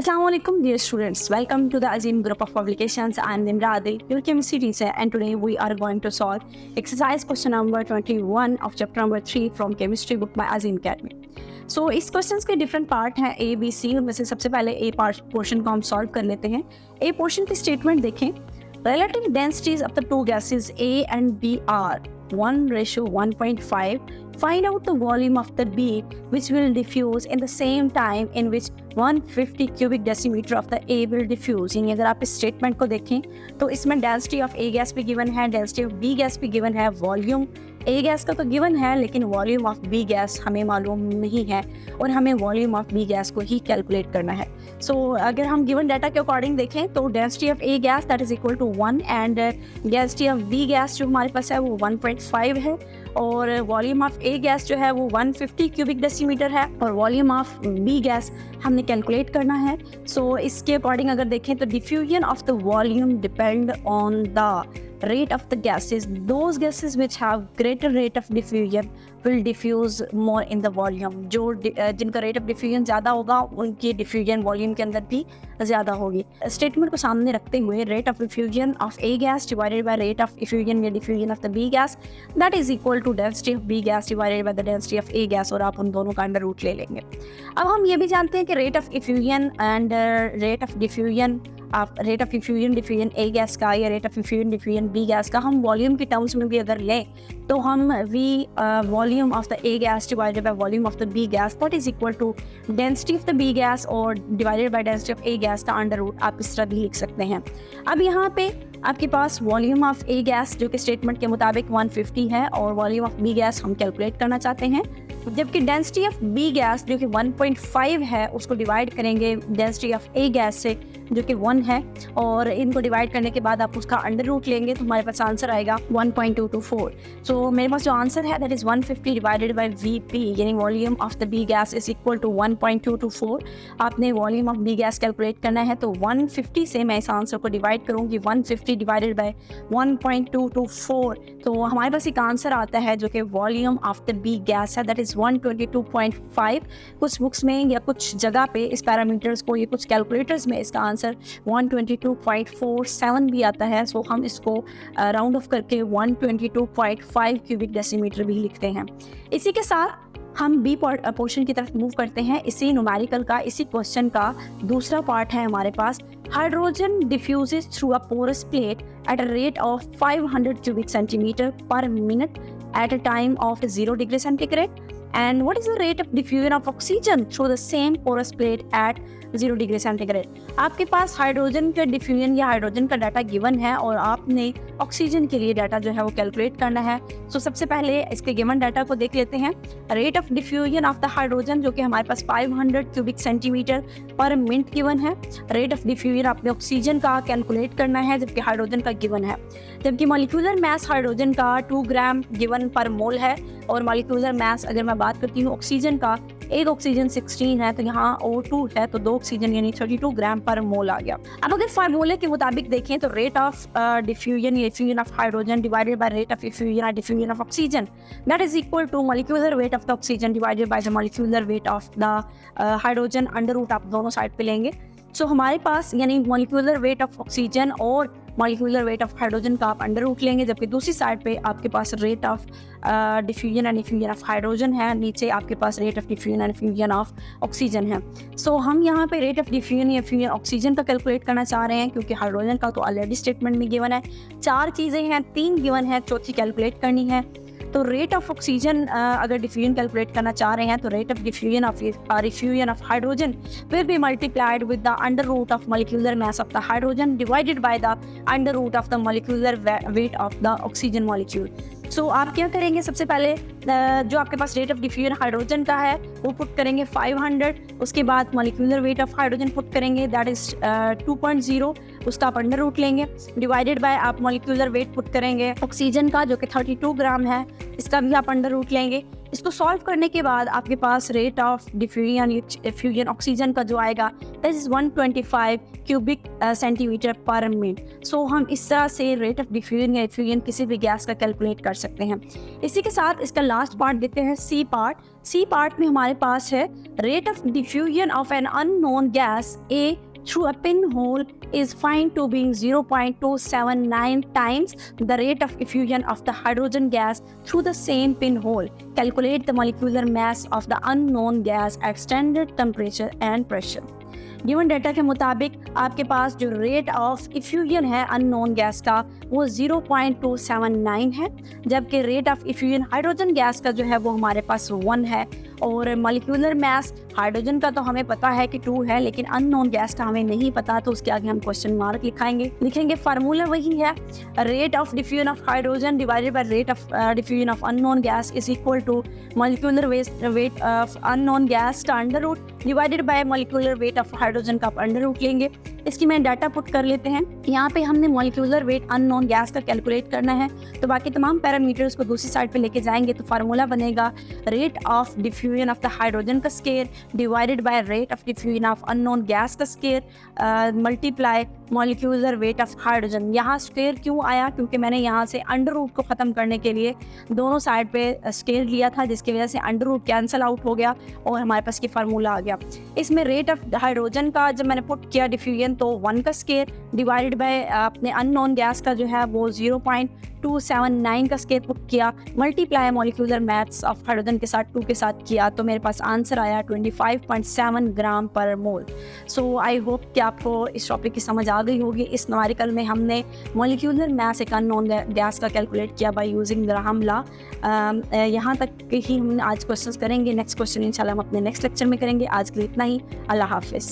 Assalamualaikum dear students, welcome to the Azim group of publications. I am Nimra Adil, your chemistry teacher, and today we are going to solve exercise question number 21 of chapter number 3 from chemistry book by Azim Academy. So इस questions के different part हैं A, B, C में से सबसे पहले A portion को हम solve कर लेते हैं. A पोर्शन की स्टेटमेंट देखें. Relative densities of the two gases A and B are 1:1.5. Find out the volume of the B which will diffuse in the same time in which 150 cubic decimeter of the A will diffuse. यानी अगर आप इस statement को देखें तो इसमें density of A gas भी given है, डेंसिटी ऑफ B गैस भी गिवन है, वॉल्यूम A गैस का तो गिवन है लेकिन वॉल्यूम ऑफ B गैस हमें मालूम नहीं है और हमें वॉल्यूम ऑफ B गैस को ही कैलकुलेट करना है. सो अगर हम गिवन डाटा के अकॉर्डिंग देखें तो density of A gas that is equal to 1 and density of B gas जो हमारे पास है वो 1.5 है और वॉल्यूम ऑफ A गैस जो है वो 150 क्यूबिक डेसीमीटर है और वॉल्यूम ऑफ B गैस हमने कैलकुलेट करना है. सो इसके अकॉर्डिंग अगर देखें तो diffusion of the volume depend on the rate of the gases. Those gases which have greater rate of diffusion will diffuse more in the volume. जो जिनका rate of diffusion ज़्यादा होगा उनकी diffusion volume के अंदर भी ज़्यादा होगी. स्टेटमेंट को सामने रखते हुए rate of diffusion of A gas divided by rate of diffusion या diffusion of the B gas that is equal to density of B gas divided by the density of A gas और आप उन दोनों का under root ले लेंगे. अब हम ये भी जानते हैं कि rate of diffusion and rate of diffusion diffusion A gas का या rate of diffusion B gas का हम वॉल्यूम की टर्म्स में भी अगर लें तो हम volume of the A gas divided by volume of the B gas that is equal to density of the B gas और divided by density of A gas का अंडर रूट आप इस तरह भी लिख सकते हैं. अब यहाँ पे आपके पास वॉल्यूम ऑफ A गैस जो कि स्टेटमेंट के मुताबिक 150 है और वॉल्यूम ऑफ B गैस हम कैलकुलेट करना चाहते हैं, जबकि डेंसिटी ऑफ B गैस जो कि 1.5 है उसको डिवाइड करेंगे डेंसिटी ऑफ A गैस से जो कि 1 है और इनको डिवाइड करने के बाद आप उसका अंडर रूट लेंगे तो हमारे पास आंसर आएगा 1.224. सो मेरे पास जो आंसर है that is 150 divided by VP यानी volume of the B gas is equal to 1.224. आपने volume of B gas calculate करना है तो 150 से मैं इस आंसर को डिवाइड करूँगी 150 डिवाइडेड बाय 1.224 तो हमारे पास एक आंसर आता है जो कि volume of the B gas है दैट इज 122.5. कुछ बुक्स में या कुछ जगह पे इस पैरामीटर्स को या कुछ कैलकुलेटर्स में इसका आंसर 122.47 भी आता है. सो हम इसको राउंड ऑफ करके 122.5 क्यूबिक डेसीमीटर भी लिखते हैं. इसी के साथ हम बी पोर्शन की तरफ मूव करते हैं. इसी न्यूमेरिकल का इसी क्वेश्चन का दूसरा पार्ट है हमारे पास. Hydrogen diffuses through a porous plate at a rate of 500 cubic centimeter per minute at a time of 0 degree centigrade. And what is the rate of diffusion of oxygen through the same porous plate at 0 degree centigrade? आपके पास hydrogen का diffusion या hydrogen का data given है और आपने oxygen के लिए data जो है वो कैलकुलेट करना है. सो सबसे पहले इसके गिवन डाटा को देख लेते हैं. Rate of diffusion of the hydrogen जो कि हमारे पास 500 cubic centimetre per minute given है. रेट ऑफ डिफ्यूजन आपने ऑक्सीजन का कैलकुलेट करना है जबकि हाइड्रोजन का गिवन है. जबकि मॉलिक्यूलर मास हाइड्रोजन का 2 ग्राम गिवन पर मोल है और मॉलिक्यूलर मास अगर मैं बात करती हूँ ऑक्सीजन का, एक ऑक्सीजन 16 है तो यहाँ O2 है तो 2 ऑक्सीजन यानी 32 ग्राम पर मोल आ गया. अब अगर फार्मूले के मुताबिक देखें तो रेट ऑफ डिफ्यूजन या diffusion of hydrogen divided by rate of diffusion या diffusion of oxygen that is equal to molecular weight of the oxygen divided by the molecular weight of the hydrogen under root आप दोनों side पे लेंगे. So हमारे पास यानी molecular weight of oxygen और molecular weight of hydrogen का आप अंडर रूट लेंगे जबकि दूसरी साइड पे आपके पास rate of diffusion and diffusion of hydrogen है, नीचे आपके पास rate of diffusion and diffusion of oxygen है. सो हम यहाँ पे रेट ऑफ डिफ्यूजन या डिफ्यूजन ऑक्सीजन का कैलकुलेट करना चाह रहे हैं क्योंकि हाइड्रोजन का तो ऑलरेडी स्टेटमेंट में गिवन है. 4 चीज़ें हैं, 3 गिवन है, चौथी कैलकुलेट करनी है. तो रेट ऑफ ऑक्सीजन अगर डिफ्यूजन कैलकुलेट करना चाह रहे हैं तो rate of diffusion of hydrogen will be multiplied with the under root of molecular mass of the hydrogen divided by the under root of the molecular weight of the oxygen molecule. So आप क्या करेंगे, सबसे पहले जो आपके पास rate of diffusion hydrogen का है वो पुट करेंगे 500, उसके बाद molecular weight of hydrogen put करेंगे दैट इज 2.0, उसका आप अंडर रूट लेंगे डिवाइडेड बाय आप मॉलिक्यूलर वेट पुट करेंगे ऑक्सीजन का जो कि 32 ग्राम है, इसका भी आप अंडर रूट लेंगे. इसको सॉल्व करने के बाद आपके पास रेट ऑफ डिफ्यूजन ऑक्सीजन का जो आएगा that is 125 cubic centimetre per minute. So हम इस तरह से रेट ऑफ डिफ्यूजन या इफ्यूजन किसी भी गैस का कैलकुलेट कर सकते हैं। इसी के साथ इसका लास्ट पार्ट देते हैं, सी पार्ट। सी पार्ट में हमारे पास है rate of diffusion of an unknown gas A through a pinhole is found to be 0.279 times the rate of diffusion of the hydrogen gas through the same pinhole. Calculate the molecular mass of the unknown gas at standard temperature and pressure. Given data के मुताबिक आपके पास जो rate of effusion है unknown gas का वो 0.279 है, जबकि rate of effusion hydrogen gas का जो है वो हमारे पास 1 है। और मॉलिक्यूलर मास हाइड्रोजन का तो हमें पता है कि 2 है, लेकिन अननोन गैस का हमें नहीं पता, तो उसके आगे हम क्वेश्चन मार्क लिखेंगे। फार्मूला वही है, rate of diffusion of hydrogen divided by rate of diffusion of unknown gas is equal to molecular weight of unknown gas का under root divided by molecular weight of hydrogen का आप under root लेंगे। इसकी मैं data put कर लेते हैं। यहाँ पे हमने मॉलिक्यूलर वेट अननोन गैस का कैलकुलेट करना है, तो बाकी तमाम पैरामीटर्स को दूसरी साइड पे लेके जाएंगे। तो फार्मूला बनेगा rate of diffusion of the hydrogen का square divided by rate of diffusion of unknown gas का square multiply molecular weight of hydrogen. यहाँ स्केयर क्यों आया? क्योंकि मैंने यहाँ से अंडर रूट को ख़त्म करने के लिए दोनों साइड पे स्केयर लिया था, जिसकी वजह से अंडर रूट कैंसिल आउट हो गया और हमारे पास ये फार्मूला आ गया। इसमें रेट ऑफ हाइड्रोजन का जब मैंने पुट किया डिफ्यूजन, तो 1 का स्केयर डिवाइडेड बाय अपने अननोन गैस का जो है वो 0.279 का स्केयर पुट किया, multiply molecular maths of hydrogen के साथ 2 के साथ किया, तो मेरे पास आंसर आया 25.7 ग्राम पर मोल। सो आई होप कि आपको इस टॉपिक की समझ आ गई होगी। इस न्यूमेरिकल में हमने मॉलिक्यूलर मास एक अननोन गैस का कैलकुलेट किया बाय यूजिंग ग्राहम लॉ। यहाँ तक ही हम आज क्वेश्चंस करेंगे। नेक्स्ट क्वेश्चन इंशाल्लाह हम अपने नेक्स्ट लेक्चर में करेंगे। आज के लिए इतना ही। अल्लाह हाफिज़।